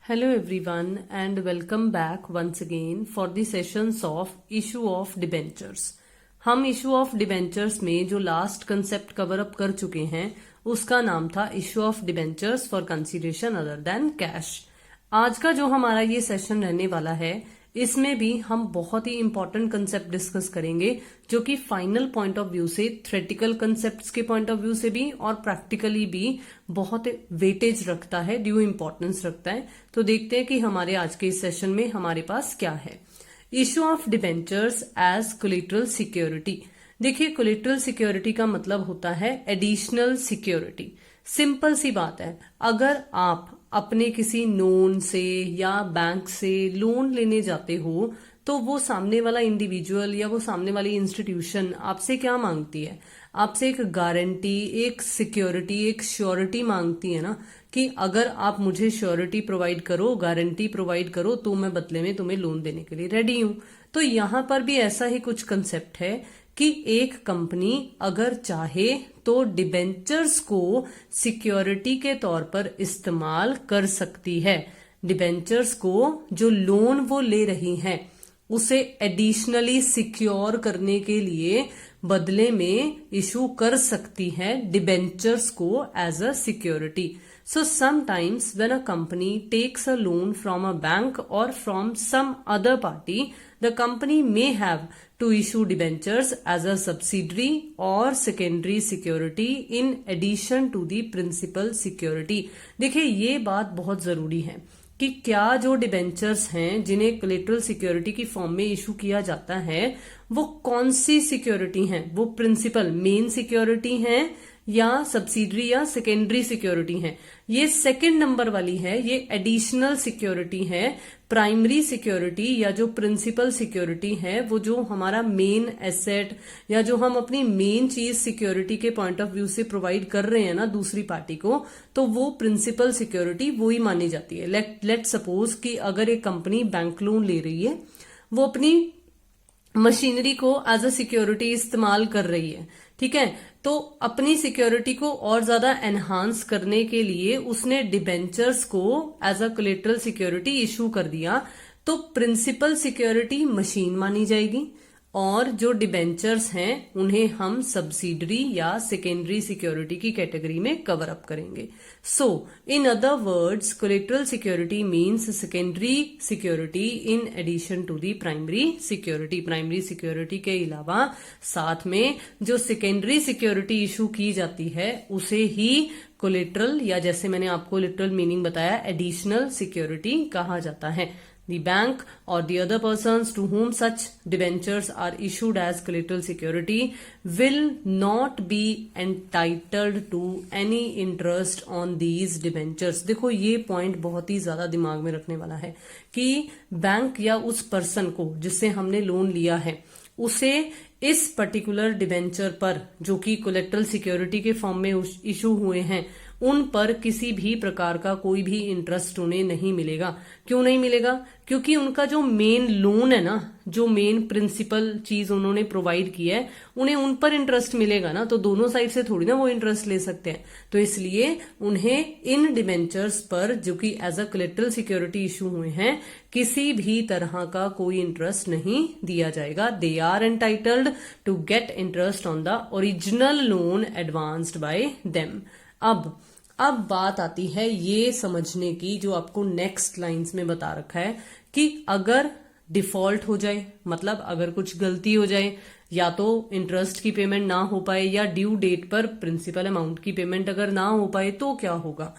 Hello everyone and welcome back once again for the sessions of issue of debentures। हम issue of debentures में जो last concept cover up कर चुके हैं उसका नाम था issue of debentures for consideration other than cash. आज का जो हमारा ये सेशन रहने वाला है इसमें भी हम बहुत ही इंपॉर्टेंट कंसेप्ट डिस्कस करेंगे जो कि फाइनल पॉइंट ऑफ व्यू से, थ्योरेटिकल कंसेप्ट्स के पॉइंट ऑफ व्यू से भी और प्रैक्टिकली भी बहुत वेटेज रखता है, ड्यू इंपॉर्टेंस रखता है। तो देखते हैं कि हमारे आज के इस सेशन में हमारे पास क्या है। Issue of debentures as collateral security. देखिए, कोलेटरल सिक्योरिटी का मतलब होता है एडिशनल सिक्योरिटी। सिंपल सी बात है, अगर आप अपने किसी नोन से या बैंक से लोन लेने जाते हो तो वो सामने वाला इंडिविजुअल या वो सामने वाली इंस्टीट्यूशन आपसे क्या मांगती है? आपसे एक गारंटी, एक सिक्योरिटी, एक श्योरिटी मांगती है ना, कि अगर आप मुझे श्योरिटी प्रोवाइड करो, गारंटी प्रोवाइड करो तो मैं बदले में तुम्हें लोन देने के लिए रेडी हूं। तो यहां पर भी ऐसा ही कुछ कंसेप्ट है कि एक कंपनी अगर चाहे तो डिबेंचर्स को सिक्योरिटी के तौर पर इस्तेमाल कर सकती है। डिबेंचर्स को जो लोन वो ले रही हैं उसे एडिशनली सिक्योर करने के लिए बदले में इशू कर सकती है डिबेंचर्स को as a security. So sometimes when a company takes a loan from a bank or from some other party, the company may have to issue debentures as a subsidiary or secondary security in addition to the principal security। देखिए, ये बात बहुत जरूरी है कि क्या जो debentures हैं जिन्हें कोलेटरल सिक्योरिटी की फॉर्म में इशू किया जाता है वो कौन सी सिक्योरिटी हैं? वो प्रिंसिपल मेन सिक्योरिटी हैं या सब्सिडरी या सेकेंडरी सिक्योरिटी है? ये सेकंड नंबर वाली है, ये एडिशनल सिक्योरिटी है। प्राइमरी सिक्योरिटी या जो प्रिंसिपल सिक्योरिटी है वो जो हमारा मेन एसेट या जो हम अपनी मेन चीज सिक्योरिटी के पॉइंट ऑफ व्यू से प्रोवाइड कर रहे हैं ना दूसरी पार्टी को, तो वो प्रिंसिपल सिक्योरिटी वो ही मानी जाती है। लेट सपोज कि अगर एक कंपनी बैंक लोन ले रही है, वो अपनी मशीनरी को एज अ सिक्योरिटी इस्तेमाल कर रही है, ठीक है, तो अपनी सिक्योरिटी को और ज्यादा एनहांस करने के लिए उसने डिबेंचर्स को as a collateral security issue कर दिया, तो प्रिंसिपल सिक्योरिटी मशीन मानी जाएगी और जो डिबेंचर्स हैं उन्हें हम सब्सिडरी या सेकेंडरी सिक्योरिटी की कैटेगरी में कवर अप करेंगे। So in other words, collateral security means secondary security in addition to the primary security. Primary security के अलावा साथ में जो सेकेंडरी सिक्योरिटी इशू की जाती है उसे ही कोलेटरल या जैसे मैंने आपको लिटरल मीनिंग बताया एडिशनल सिक्योरिटी कहा जाता है। The bank or the other persons to whom such debentures are issued as collateral security will not be entitled to any interest on these debentures। देखो, ये पॉइंट बहुत ही ज्यादा दिमाग में रखने वाला है कि बैंक या उस पर्सन को जिससे हमने लोन लिया है उसे इस पर्टिकुलर डिबेंचर पर जो कि कोलेटरल सिक्योरिटी के फॉर्म में इशू हुए हैं उन पर किसी भी प्रकार का कोई भी इंटरेस्ट उन्हें नहीं मिलेगा। क्यों नहीं मिलेगा? क्योंकि उनका जो मेन लोन है ना, जो मेन प्रिंसिपल चीज उन्होंने प्रोवाइड की है, उन्हें उन पर इंटरेस्ट मिलेगा ना, तो दोनों साइड से थोड़ी ना वो इंटरेस्ट ले सकते हैं। तो इसलिए उन्हें इन डिबेंचर्स पर जो कि as a collateral security issue हुए हैं किसी भी तरह का कोई इंटरेस्ट नहीं दिया जाएगा। They are entitled to get interest on the original loan advanced by them. अब बात आती है ये समझने की जो आपको नेक्स्ट लाइंस में बता रखा है कि अगर डिफॉल्ट हो जाए, मतलब अगर कुछ गलती हो जाए, या तो इंटरेस्ट की पेमेंट ना हो पाए या ड्यू डेट पर प्रिंसिपल अमाउंट की पेमेंट अगर ना हो पाए तो क्या होगा?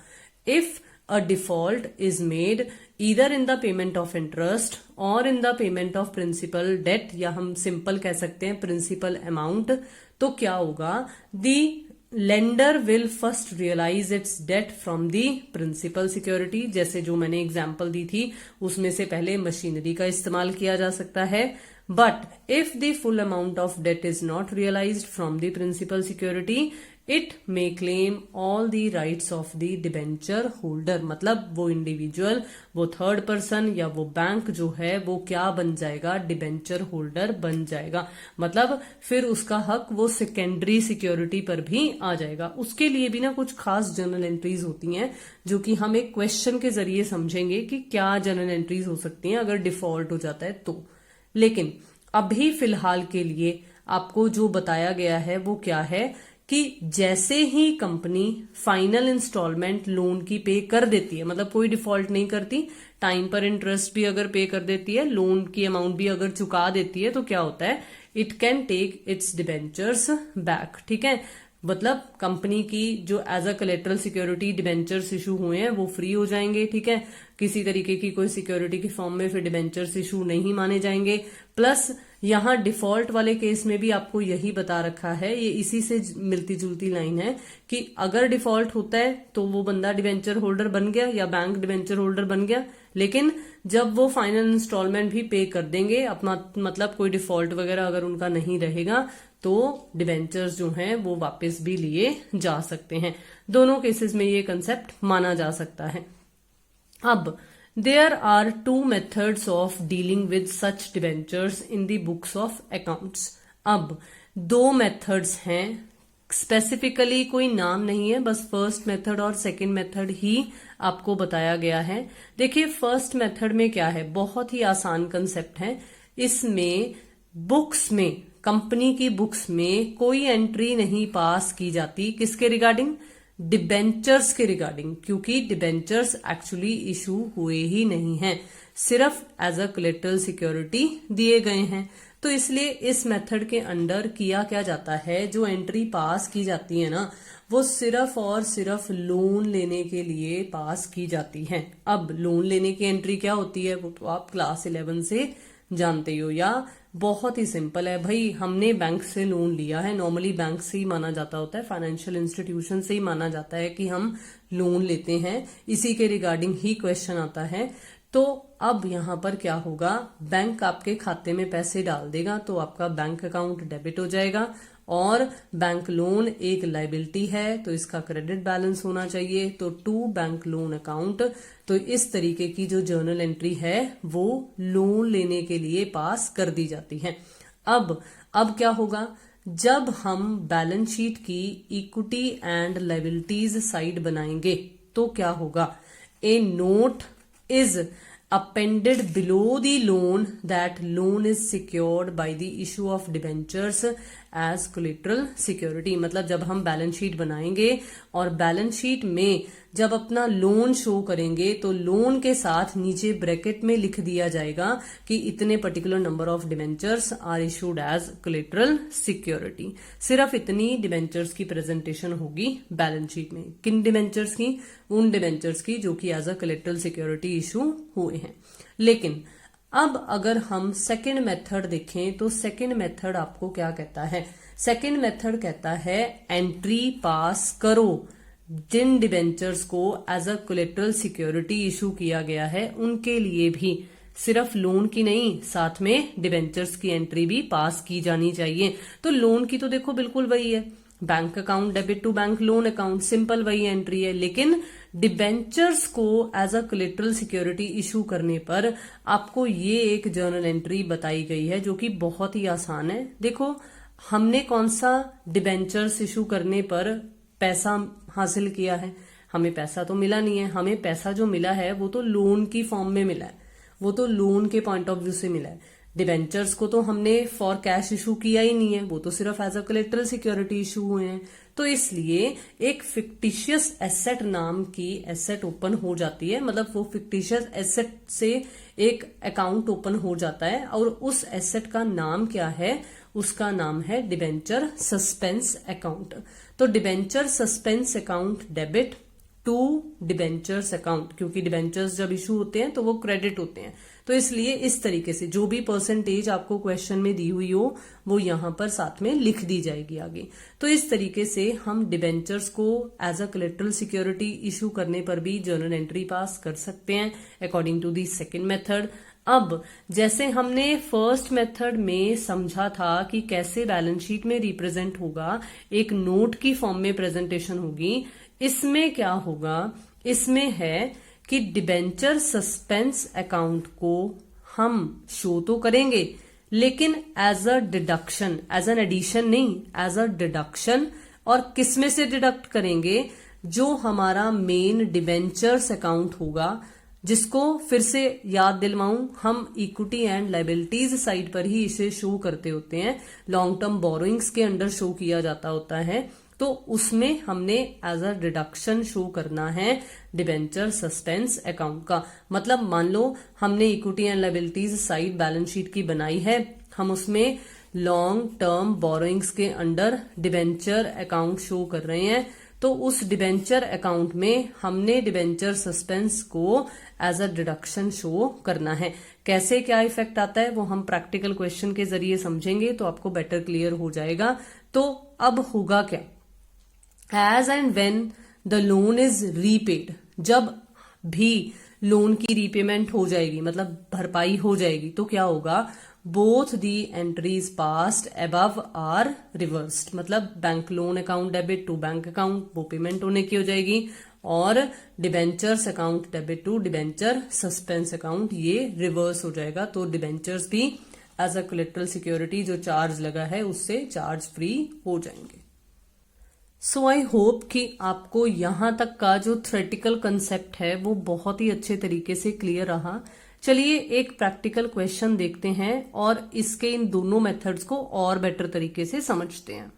If a default is made either in the payment of interest और in the payment of principal debt, या हम सिंपल कह सकते हैं प्रिंसिपल अमाउंट, तो क्या होगा? The lender will first realise its debt from the principal security. जैसे जो मैंने एग्जांपल दी थी उसमें से पहले मशीनरी का इस्तेमाल किया जा सकता है। But if the full amount of debt is not realised from the principal security, it may claim all the rights of the debenture holder, मतलब वो इंडिविजुअल, वो थर्ड पर्सन या वो बैंक जो है वो क्या बन जाएगा, डिबेंचर होल्डर बन जाएगा। मतलब फिर उसका हक वो सेकेंडरी सिक्योरिटी पर भी आ जाएगा। उसके लिए भी ना कुछ खास जर्नल एंट्रीज होती हैं जो कि हम एक क्वेश्चन के जरिए समझेंगे कि क्या जर्नल एंट्रीज हो सकती हैं अगर डिफॉल्ट हो जाता है तो। लेकिन अभी फिलहाल के लिए आपको जो बताया गया है वो क्या है कि जैसे ही कंपनी फाइनल इंस्टॉलमेंट लोन की पे कर देती है, मतलब कोई डिफॉल्ट नहीं करती, टाइम पर इंटरेस्ट भी अगर पे कर देती है, लोन की अमाउंट भी अगर चुका देती है, तो क्या होता है, it can take its debentures back. ठीक है, मतलब कंपनी की जो as a collateral security debentures issue हुए हैं वो फ्री हो जाएंगे। ठीक है, किसी तरीके की कोई सिक्योरिटी की फॉर्म में फिर डिबेंचर्स इशू नहीं माने जाएंगे। प्लस यहाँ डिफॉल्ट वाले केस में भी आपको यही बता रखा है, ये इसी से मिलती जुलती लाइन है कि अगर डिफॉल्ट होता है तो वो बंदा डिबेंचर होल्डर बन गया या बैंक डिबेंचर होल्डर बन गया, लेकिन जब वो फाइनल इंस्टॉलमेंट भी पे कर देंगे अपना, मतलब कोई डिफॉल्ट वगैरह अगर उनका नहीं रहेगा तो डिबेंचर्स जो हैं वो वापस भी लिए जा सकते हैं। दोनों केसेस में ये कंसेप्ट माना जा सकता है। अब there are 2 methods of dealing with such debentures in the books of accounts. अब 2 मेथड्स हैं, स्पेसिफिकली कोई नाम नहीं है, बस फर्स्ट मेथड और सेकंड मेथड ही आपको बताया गया है। देखिए फर्स्ट मेथड में क्या है, बहुत ही आसान कंसेप्ट है। इसमें बुक्स में, कंपनी की बुक्स में कोई एंट्री नहीं पास की जाती, किसके रिगार्डिंग, डिबेंचर्स के रिगार्डिंग, क्योंकि डिबेंचर्स एक्चुअली इशू हुए ही नहीं हैं, सिर्फ एज अ कोलेटरल सिक्योरिटी दिए गए हैं। तो इसलिए इस मेथड के अंडर किया क्या जाता है, जो एंट्री पास की जाती है ना, वो सिर्फ और सिर्फ लोन लेने के लिए पास की जाती है। अब लोन लेने की एंट्री क्या होती है वो तो आप क्लास 11 से जानते हो, या बहुत ही सिंपल है भाई, हमने बैंक से लोन लिया है, नॉर्मली बैंक से ही माना जाता होता है, फाइनेंशियल इंस्टीट्यूशन से ही माना जाता है कि हम लोन लेते हैं, इसी के रिगार्डिंग ही क्वेश्चन आता है। तो अब यहाँ पर क्या होगा, बैंक आपके खाते में पैसे डाल देगा तो आपका बैंक अकाउंट डेबिट हो जाएगा, और बैंक लोन एक लायबिलिटी है तो इसका क्रेडिट बैलेंस होना चाहिए, तो टू बैंक लोन अकाउंट। तो इस तरीके की जो जर्नल एंट्री है वो लोन लेने के लिए पास कर दी जाती है। अब क्या होगा, जब हम बैलेंस शीट की इक्विटी एंड लायबिलिटीज साइड बनाएंगे तो क्या होगा, a note is appended below the loan that loan is secured by the issue of debentures as collateral security। मतलब जब हम बैलेंस शीट बनाएंगे और बैलेंस शीट में जब अपना लोन शो करेंगे तो लोन के साथ नीचे ब्रैकेट में लिख दिया जाएगा कि इतने particular number of debentures are issued as collateral security. सिर्फ इतनी डिबेंचर्स की प्रेजेंटेशन होगी बैलेंस शीट में। किन डिबेंचर्स की, उन डिबेंचर्स की जो कि as a collateral security issue हुए हैं। लेकिन अब अगर हम सेकेंड मेथड देखें तो सेकेंड मेथड आपको क्या कहता है, सेकेंड मेथड कहता है एंट्री पास करो, जिन डिबेंचर्स को as a collateral security issue किया गया है उनके लिए भी सिर्फ लोन की नहीं, साथ में डिबेंचर्स की एंट्री भी पास की जानी चाहिए। तो लोन की तो देखो बिल्कुल वही है, bank account debit to bank loan account, simple वही एंट्री है। लेकिन डिबेंचर्स को as a collateral security issue करने पर आपको ये एक जर्नल एंट्री बताई गई है जो कि बहुत ही आसान है। देखो हमने कौन सा डिबेंचर्स इशू करने पर पैसा हासिल किया है, हमें पैसा तो मिला नहीं है, हमें पैसा जो मिला है वो तो लोन की फॉर्म में मिला है, वो तो लोन के पॉइंट ऑफ व्यू से मिला है। डिबेंचर्स को तो हमने फॉर कैश इशू किया ही नहीं है, वो तो सिर्फ as a collateral security issue हुए हैं। तो इसलिए एक फिक्टिशियस एसेट नाम की एसेट ओपन हो जाती है, मतलब वो फिक्टिशियस एसेट से एक अकाउंट ओपन हो जाता है, और उस एसेट का नाम क्या है, उसका नाम है डिबेंचर सस्पेंस अकाउंट। तो debenture suspense account debit to debentures account, क्योंकि डिबेंचर्स जब इशू होते हैं तो वो क्रेडिट होते हैं, तो इसलिए इस तरीके से जो भी परसेंटेज आपको क्वेश्चन में दी हुई हो वो यहां पर साथ में लिख दी जाएगी आगे। तो इस तरीके से हम डिबेंचर्स को as a collateral security issue करने पर भी जर्नल एंट्री पास कर सकते हैं according to the second method. अब जैसे हमने फर्स्ट मेथड में समझा था कि कैसे बैलेंस शीट में रिप्रेजेंट होगा, एक नोट की फॉर्म में प्रेजेंटेशन होगी, इसमें क्या होगा, इसमें है कि डिबेंचर सस्पेंस अकाउंट को हम शो तो करेंगे लेकिन as a deduction, as an addition नहीं, एज अ डिडक्शन। और किसमें से डिडक्ट करेंगे, जो हमारा मेन डिबेंचर्स अकाउंट होगा, जिसको फिर से याद दिलवाऊं, हम इक्विटी एंड लाइबिलिटीज साइड पर ही इसे शो करते होते हैं, लॉन्ग टर्म बोरोइंग्स के अंडर शो किया जाता होता है, तो उसमें हमने एज अ डिडक्शन शो करना है डिबेंचर सस्पेंस अकाउंट का। मतलब मान लो हमने equity and liabilities side balance sheet की बनाई है, हम उसमें लॉन्ग टर्म बोरोइंग्स के अंडर डिबेंचर अकाउंट शो कर रहे हैं, तो उस डिबेंचर अकाउंट में हमने डिबेंचर सस्पेंस को एज अ डिडक्शन शो करना है। कैसे क्या इफेक्ट आता है वो हम प्रैक्टिकल क्वेश्चन के जरिए समझेंगे तो आपको बेटर क्लियर हो जाएगा। तो अब होगा क्या, as and when the loan is repaid, जब भी लोन की रीपेमेंट हो जाएगी, मतलब भरपाई हो जाएगी, तो क्या होगा, both the entries passed above are reversed. मतलब bank loan account debit to bank account, वो पेमेंट होने की हो जाएगी, और debentures account debit to debenture suspense account, ये रिवर्स हो जाएगा। तो डिबेंचर्स भी एज अ कोलेटरल सिक्योरिटी जो चार्ज लगा है उससे चार्ज फ्री हो जाएंगे। सो आई होप कि आपको यहां तक का जो थ्योरेटिकल कंसेप्ट है वो बहुत ही अच्छे तरीके से क्लियर रहा। चलिए एक प्रैक्टिकल क्वेश्चन देखते हैं और इसके इन दोनों मेथड्स को और बेटर तरीके से समझते हैं।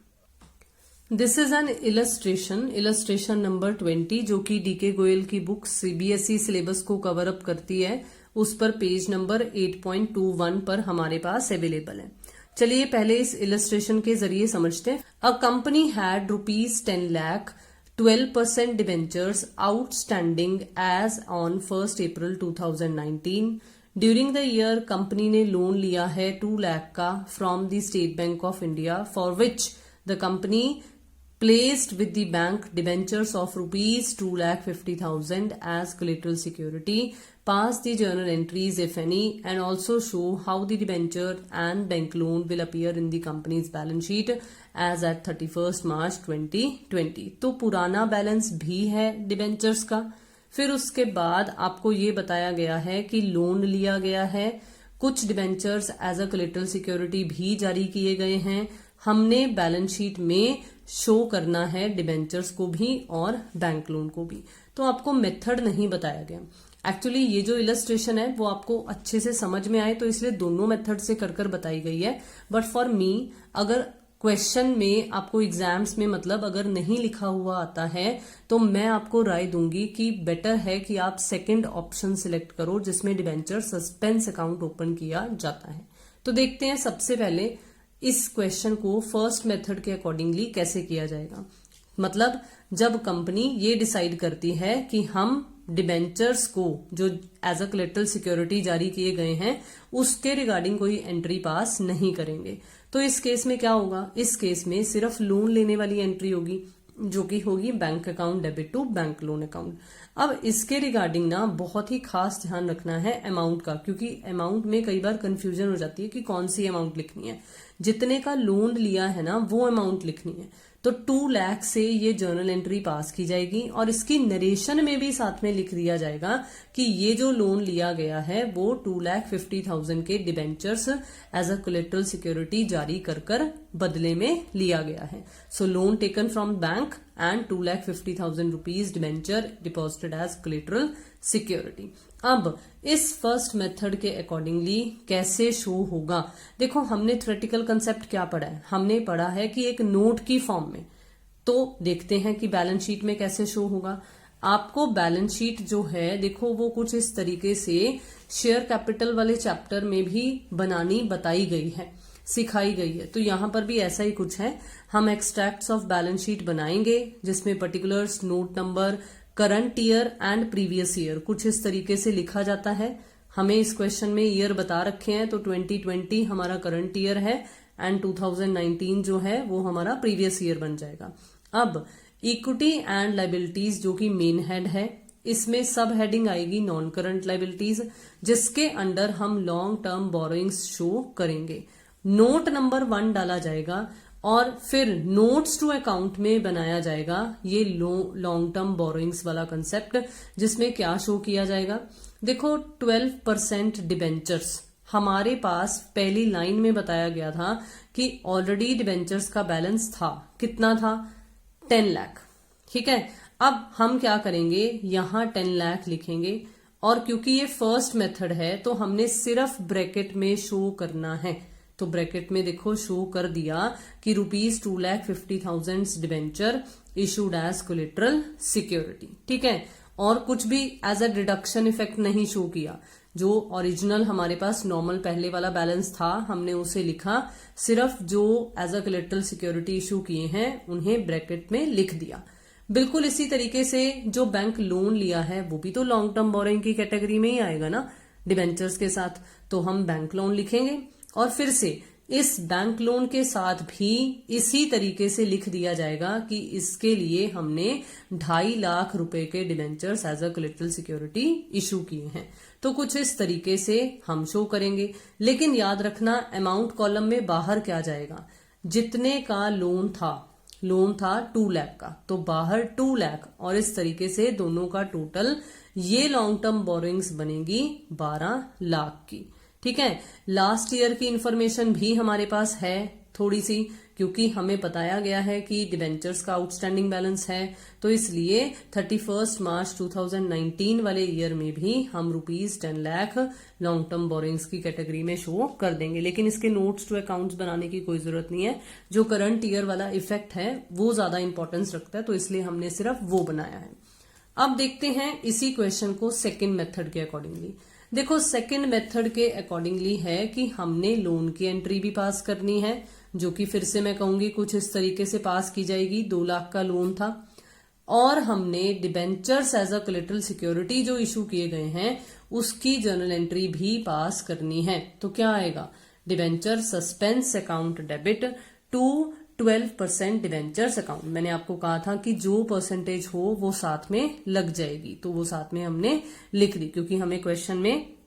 This is an illustration number 20, जो कि डीके गोयल की बुक सीबीएसई सिलेबस को कवर अप करती है, उस पर पेज नंबर 8.21 पर हमारे पास अवेलेबल है। चलिए पहले इस इलस्ट्रेशन के जरिए समझते हैं। A company had ₹10 lakh 12% debentures outstanding as on 1st April 2019. During the year company ने लोन लिया है 2 लाख का from the state bank of India, for which the company placed with the bank debentures of ₹2,50,000 as collateral security. Pass the journal entries if any and also show how the debenture and bank loan will appear in the company's balance sheet as at 31st March 2020. तो पुराना balance भी है debentures का। फिर उसके बाद आपको ये बताया गया है कि लोन लिया गया है, कुछ debentures as a collateral security भी जारी किए गए हैं, हमने बैलेंस शीट में शो करना है डिबेंचर्स को भी और बैंक लोन को भी। तो आपको मेथड नहीं बताया गया। एक्चुअली ये जो इलस्ट्रेशन है वो आपको अच्छे से समझ में आए तो इसलिए दोनों मेथड से कर कर बताई गई है। बट फॉर मी, अगर क्वेश्चन में आपको एग्जाम्स में मतलब अगर नहीं लिखा हुआ आता है तो मैं आपको राय दूंगी कि बेटर है कि आप सेकंड ऑप्शन सिलेक्ट करो जिसमें डिबेंचर सस्पेंस अकाउंट ओपन किया जाता है। तो देखते हैं सबसे पहले इस क्वेश्चन को फर्स्ट मेथड के अकॉर्डिंगली कैसे किया जाएगा। मतलब जब कंपनी ये डिसाइड करती है कि हम डिबेंचर्स को जो एज अ कोलेटरल सिक्योरिटी जारी किए गए हैं उसके रिगार्डिंग कोई एंट्री पास नहीं करेंगे, तो इस केस में क्या होगा, इस केस में सिर्फ लोन लेने वाली एंट्री होगी जो कि होगी bank account debit to bank loan account. अब इसके रिगार्डिंग ना बहुत ही खास ध्यान रखना है अमाउंट का, क्योंकि अमाउंट में कई बार कंफ्यूजन हो जाती है कि कौन सी अमाउंट लिखनी है। जितने का लोन लिया है ना वो अमाउंट लिखनी है। तो 2 लाख से ये जर्नल एंट्री पास की जाएगी और इसकी नरेशन में भी साथ में लिख दिया जाएगा कि ये जो लोन लिया गया है वो 2,50,000 के debentures as a collateral security जारी कर कर बदले में लिया गया है। So loan taken from bank and 2,50,000 rupees debenture deposited as collateral security. अब इस फर्स्ट मेथड के अकॉर्डिंगली कैसे शो होगा, देखो हमने थ्योरेटिकल कंसेप्ट क्या पढ़ा है, हमने पढ़ा है कि एक नोट की फॉर्म में। तो देखते हैं कि बैलेंस शीट में कैसे शो होगा। आपको बैलेंस शीट जो है देखो वो कुछ इस तरीके से शेयर कैपिटल वाले चैप्टर में भी बनानी बताई गई है, सिखाई गई है। तो यहां पर भी ऐसा ही कुछ है। हम एक्सट्रैक्ट्स ऑफ बैलेंस शीट बनाएंगे जिसमें particulars, note number, current year and previous year कुछ इस तरीके से लिखा जाता है। हमें इस क्वेश्चन में ईयर बता रखे हैं, तो 2020 हमारा करंट ईयर है एंड 2019 जो है वो हमारा प्रीवियस ईयर बन जाएगा। अब इक्विटी एंड लायबिलिटीज जो कि मेन हेड है, इसमें सब हेडिंग आएगी नॉन करंट लाइबिलिटीज, जिसके अंडर हम लॉन्ग टर्म बोरोइंग्स शो करेंगे। नोट नंबर 1 डाला जाएगा और फिर नोट्स टू अकाउंट में बनाया जाएगा ये लॉन्ग टर्म बोरोइंग्स वाला कंसेप्ट, जिसमें क्या शो किया जाएगा। देखो 12% डिबेंचर्स हमारे पास पहली लाइन में बताया गया था कि ऑलरेडी डिबेंचर्स का बैलेंस था, कितना था 10 लाख। ठीक है, अब हम क्या करेंगे, यहां 10 लाख लिखेंगे और क्योंकि ये फर्स्ट मेथड है तो हमने सिर्फ ब्रैकेट में शो करना है। तो ब्रैकेट में देखो शो कर दिया कि ₹2,50,000 debenture issued as collateral security. ठीक है, और कुछ भी एज अ डिडक्शन इफेक्ट नहीं शो किया। जो ओरिजिनल हमारे पास नॉर्मल पहले वाला बैलेंस था हमने उसे लिखा, सिर्फ जो as a collateral security issue किए हैं उन्हें ब्रैकेट में लिख दिया। बिल्कुल इसी तरीके से जो बैंक लोन लिया है वो भी तो लॉन्ग टर्म बोरोइंग की कैटेगरी में ही आएगा ना डिबेंचर्स के साथ। तो हम बैंक लोन लिखेंगे और फिर से इस बैंक लोन के साथ भी इसी तरीके से लिख दिया जाएगा कि इसके लिए हमने 2.5 लाख रुपए के debentures as a collateral security issue किए हैं। तो कुछ इस तरीके से हम शो करेंगे। लेकिन याद रखना अमाउंट कॉलम में बाहर क्या जाएगा, जितने का लोन था 2 लाख का, तो बाहर 2 लाख और इस तरीके से दोनों का टोटल ये लॉन्ग टर्म बोरोइंग्स बनेगी 12 लाख की। ठीक है, लास्ट ईयर की इंफॉर्मेशन भी हमारे पास है थोड़ी सी, क्योंकि हमें बताया गया है कि डिबेंचर्स का आउटस्टैंडिंग बैलेंस है, तो इसलिए 31 मार्च 2019 वाले ईयर में भी हम ₹10 लाख लॉन्ग टर्म बोरोइंग्स की कैटेगरी में शो कर देंगे। लेकिन इसके नोट्स टू अकाउंट्स बनाने की कोई जरूरत नहीं है, जो करंट ईयर वाला इफेक्ट है वो ज्यादा इंपॉर्टेंस रखता है, तो इसलिए हमने सिर्फ वो बनाया है। अब देखते हैं इसी क्वेश्चन को सेकेंड मेथड के अकॉर्डिंगली। देखो सेकेंड मेथड के अकॉर्डिंगली है कि हमने लोन की एंट्री भी पास करनी है, जो कि फिर से मैं कहूंगी कुछ इस तरीके से पास की जाएगी। 2 लाख का लोन था और हमने debentures as a collateral security जो इशू किए गए हैं उसकी जर्नल एंट्री भी पास करनी है। तो क्या आएगा, debenture suspense account debit to 12% debentures account. मैंने आपको कहा था कि जो परसेंटेज हो वो साथ में लग जाएगी, तो वो साथ में हमने लिख दी, क्योंकि हमें क्वेश्चन में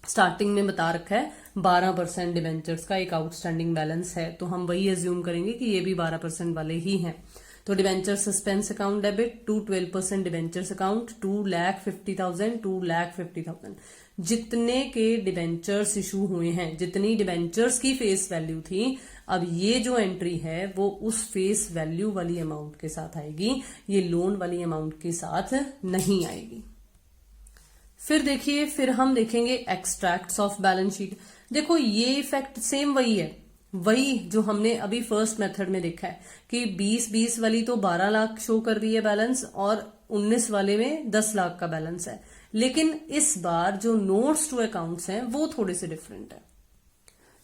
स्टार्टिंग में बता रखा है 12% डिबेंचर्स का एक आउटस्टैंडिंग बैलेंस है, तो हम वही एज्यूम करेंगे कि ये भी 12% वाले ही हैं। तो debenture suspense account debit to 12% debentures account 2,50,000 जितने के डिबेंचर्स इशू हुए हैं, जितनी डिबेंचर्स की फेस वैल्यू थी, अब ये जो एंट्री है वो उस फेस वैल्यू वाली अमाउंट के साथ आएगी, ये लोन वाली अमाउंट के साथ नहीं आएगी। फिर देखिए, फिर हम देखेंगे एक्सट्रैक्ट्स ऑफ बैलेंस शीट। देखो ये इफेक्ट सेम वही है, वही जो हमने अभी फर्स्ट मेथड में देखा है कि 20 वाली तो 12 लाख शो कर रही है बैलेंस और 19 वाले में 10 लाख का बैलेंस है। लेकिन इस बार जो नोट्स टू अकाउंट्स हैं वो थोड़े से डिफरेंट है।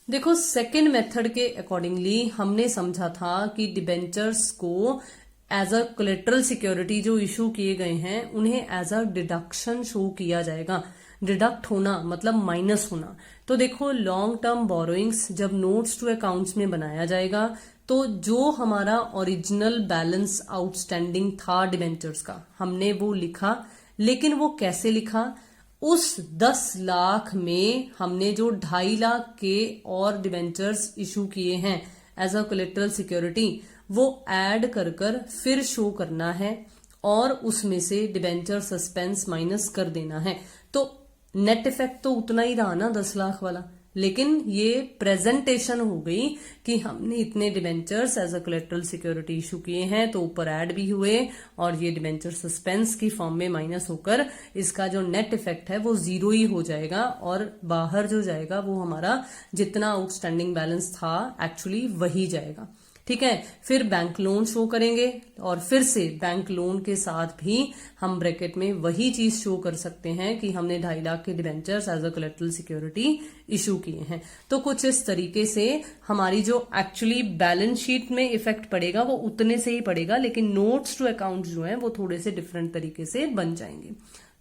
देखो सेकेंड मेथड के अकॉर्डिंगली हमने समझा था कि डिबेंचर्स को एज अ कोलेटरल सिक्योरिटी जो इशू किए गए हैं उन्हें एज अ डिडक्शन शो किया जाएगा। डिडक्ट होना मतलब माइनस होना। तो देखो लॉन्ग टर्म बोरोइंग्स जब नोट्स टू अकाउंट्स में बनाया जाएगा तो जो हमारा ओरिजिनल बैलेंस आउटस्टैंडिंग था डिबेंचर्स का हमने वो लिखा, लेकिन वो कैसे लिखा, उस 10 लाख में हमने जो 2.5 लाख के और डिबेंचर्स इशू किए हैं एज अ कोलेटरल सिक्योरिटी वो ऐड कर फिर शो करना है और उसमें से डिबेंचर सस्पेंस माइनस कर देना है। तो नेट इफेक्ट तो उतना ही रहा ना 10 लाख वाला, लेकिन ये प्रेजेंटेशन हो गई कि हमने इतने debentures as a collateral security issue किए हैं, तो ऊपर ऐड भी हुए और ये डिबेंचर सस्पेंस की फॉर्म में माइनस होकर इसका जो नेट इफेक्ट है वो 0 ही हो जाएगा और बाहर जो जाएगा वो हमारा जितना आउटस्टैंडिंग बैलेंस था एक्चुअली वही जाएगा। ठीक है, फिर बैंक लोन शो करेंगे और फिर से बैंक लोन के साथ भी हम ब्रैकेट में वही चीज शो कर सकते हैं कि हमने 2.5 लाख के debentures as a collateral security issue किए हैं। तो कुछ इस तरीके से हमारी जो एक्चुअली बैलेंस शीट में इफेक्ट पड़ेगा वो उतने से ही पड़ेगा, लेकिन नोट्स टू अकाउंट जो है वो थोड़े से डिफरेंट तरीके से बन जाएंगे।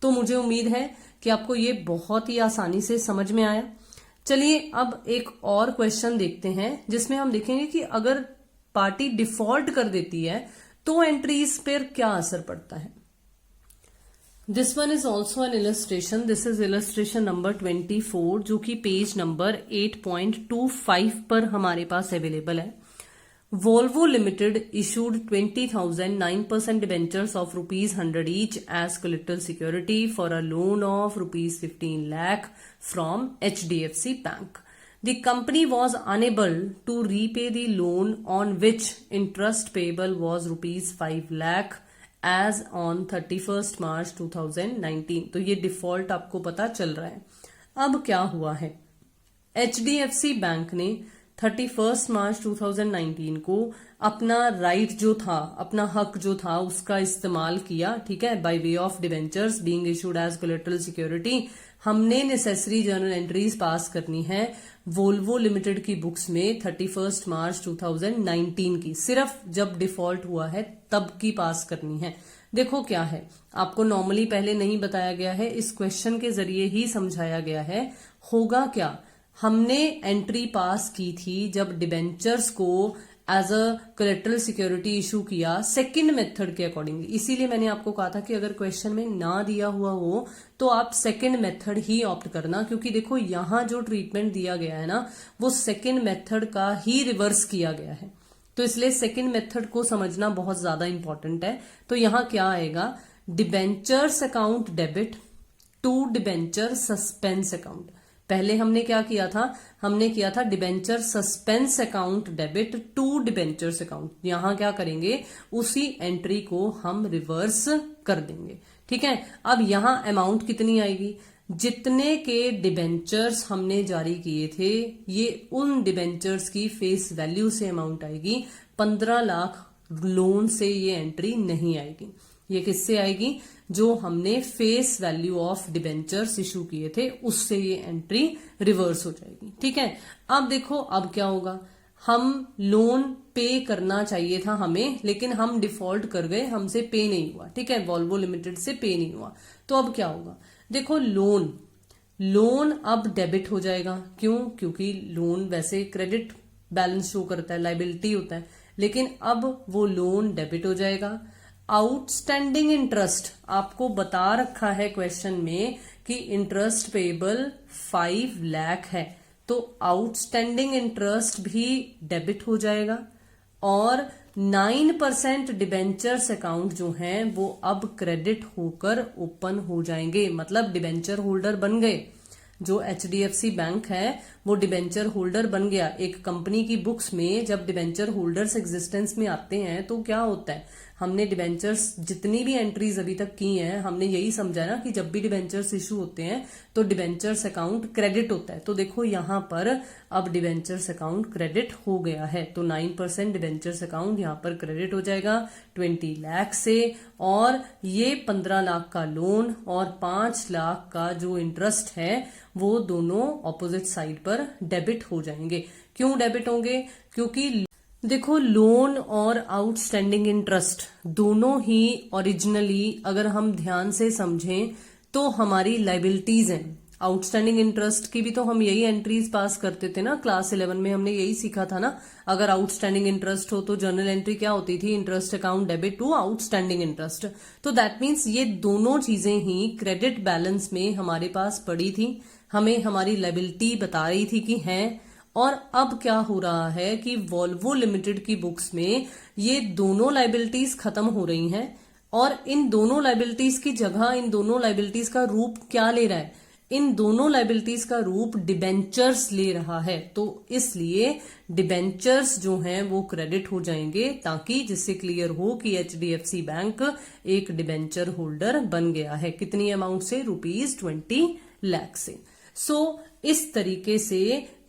तो मुझे उम्मीद है कि आपको ये बहुत ही आसानी से समझ में आया। चलिए अब एक और क्वेश्चन देखते हैं जिसमें हम देखेंगे कि अगर पार्टी डिफॉल्ट कर देती है तो एंट्रीज पर क्या असर पड़ता है। This one is also an illustration. This is illustration number 24 जो कि पेज नंबर 8.25 पर हमारे पास अवेलेबल है. Volvo Limited issued 20,000 9% debentures of rupees 100 each as collateral security for a loan of rupees 15 lakh from HDFC Bank. The company was unable to repay the loan on which interest payable was rupees 5 lakh as on 31st March 2019. तो ये default आपको पता चल रहा है. अब क्या हुआ है, HDFC बैंक ने 31 मार्च 2019 को अपना राइट जो था, अपना हक जो था, उसका इस्तेमाल किया. ठीक है, by way of debentures being issued as collateral security. हमने नेसेसरी जर्नल एंट्रीज पास करनी है वोल्वो लिमिटेड की बुक्स में 31 मार्च 2019 की. सिर्फ जब डिफॉल्ट हुआ है तब की पास करनी है. देखो क्या है, आपको नॉर्मली पहले नहीं बताया गया है, इस क्वेश्चन के जरिए ही समझाया गया है. होगा क्या, हमने एंट्री पास की थी जब डिबेंचर्स को as a collateral security issue किया सेकंड मेथड के अकॉर्डिंगली. इसीलिए मैंने आपको कहा था कि अगर क्वेश्चन में ना दिया हुआ हो तो आप सेकंड मेथड ही ऑप्ट करना, क्योंकि देखो यहां जो ट्रीटमेंट दिया गया है ना, वो सेकंड मेथड का ही रिवर्स किया गया है. तो इसलिए सेकंड मेथड को समझना बहुत ज्यादा इंपॉर्टेंट है. तो यहां क्या आएगा, debentures account debit to debenture suspense account. पहले हमने क्या किया था, हमने किया था debenture suspense account debit to debentures account. यहां क्या करेंगे, उसी एंट्री को हम रिवर्स कर देंगे. ठीक है, अब यहां अमाउंट कितनी आएगी, जितने के डिबेंचर्स हमने जारी किए थे ये उन डिबेंचर्स की फेस वैल्यू से अमाउंट आएगी. 15 लाख लोन से ये एंट्री नहीं आएगी. ये किससे आएगी, जो हमने face value of debentures issue किए थे उससे ये एंट्री रिवर्स हो जाएगी. ठीक है, अब देखो अब क्या होगा, हम लोन पे करना चाहिए था हमें, लेकिन हम डिफॉल्ट कर गए, हमसे पे नहीं हुआ. ठीक है, वॉल्वो लिमिटेड से पे नहीं हुआ. तो अब क्या होगा, देखो लोन अब डेबिट हो जाएगा. क्यों, क्योंकि लोन वैसे क्रेडिट बैलेंस शो करता है, लाइबिलिटी होता है, लेकिन अब वो लोन डेबिट हो जाएगा. आउटस्टैंडिंग इंटरेस्ट आपको बता रखा है क्वेश्चन में कि इंटरेस्ट पेबल 5 लाख है, तो आउटस्टैंडिंग इंटरेस्ट भी डेबिट हो जाएगा. और 9% डिबेंचर्स अकाउंट जो हैं वो अब क्रेडिट होकर ओपन हो जाएंगे. मतलब डिबेंचर होल्डर बन गए. जो HDFC बैंक है वो डिबेंचर होल्डर बन गया. एक कंपनी की बुक्स में जब डिबेंचर होल्डर्स एग्जिस्टेंस में आते हैं तो क्या होता है, हमने डिबेंचर्स जितनी भी एंट्रीज अभी तक की हैं हमने यही समझा ना कि जब भी डिबेंचर्स इशू होते हैं तो डिबेंचर्स अकाउंट क्रेडिट होता है. तो देखो यहां पर अब डिबेंचर्स अकाउंट क्रेडिट हो गया है, तो 9% डिबेंचर्स अकाउंट यहां पर क्रेडिट हो जाएगा 20 लाख से. और ये 15 लाख का लोन और 5 लाख का जो इंटरेस्ट है वो दोनों ऑपोजिट साइड पर डेबिट हो जाएंगे. क्यों डेबिट होंगे, क्योंकि देखो लोन और आउटस्टैंडिंग इंटरेस्ट दोनों ही ओरिजिनली अगर हम ध्यान से समझें तो हमारी लाइबिलिटीज हैं. आउटस्टैंडिंग इंटरेस्ट की भी तो हम यही एंट्रीज पास करते थे ना, क्लास 11 में हमने यही सीखा था ना. अगर आउटस्टैंडिंग इंटरेस्ट हो तो जर्नल एंट्री क्या होती थी, interest account debit to outstanding interest. तो दैट मीन्स ये दोनों चीजें ही क्रेडिट बैलेंस में हमारे पास पड़ी थी, हमें हमारी लाइबिलिटी बता रही थी कि है. और अब क्या हो रहा है कि वॉल्वो लिमिटेड की बुक्स में ये दोनों लाइबिलिटीज खत्म हो रही हैं और इन दोनों लाइबिलिटीज की जगह इन दोनों लाइबिलिटीज का रूप क्या ले रहा है, इन दोनों लाइबिलिटीज का रूप डिबेंचर्स ले रहा है. तो इसलिए डिबेंचर्स जो हैं वो क्रेडिट हो जाएंगे, ताकि जिससे क्लियर हो कि HDFC बैंक एक डिबेंचर होल्डर बन गया है. कितनी अमाउंट से, ₹20 लाख से. इस तरीके से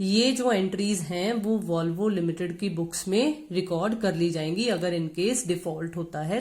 ये जो एंट्रीज हैं वो वॉल्वो लिमिटेड की बुक्स में रिकॉर्ड कर ली जाएंगी अगर इनकेस डिफॉल्ट होता है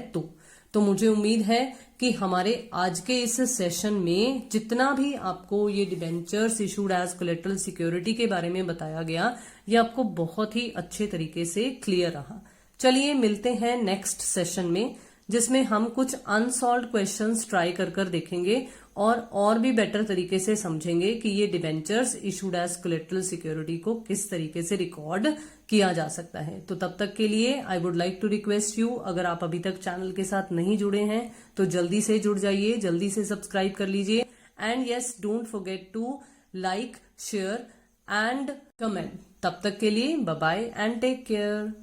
तो मुझे उम्मीद है कि हमारे आज के इस सेशन में जितना भी आपको ये debentures issued as collateral security के बारे में बताया गया ये आपको बहुत ही अच्छे तरीके से क्लियर रहा. चलिए मिलते हैं नेक्स्ट सेशन में, जिसमें हम कुछ अनसॉल्व्ड क्वेश्चंस ट्राई कर देखेंगे और भी बेटर तरीके से समझेंगे कि ये debentures issued as collateral security को किस तरीके से रिकॉर्ड किया जा सकता है। तो तब तक के लिए I would like to request you, अगर आप अभी तक चैनल के साथ नहीं जुड़े हैं तो जल्दी से जुड़ जाइए, जल्दी से सब्सक्राइब कर लीजिए। And yes, don't forget to like, share and comment. तब तक के लिए bye bye and take care.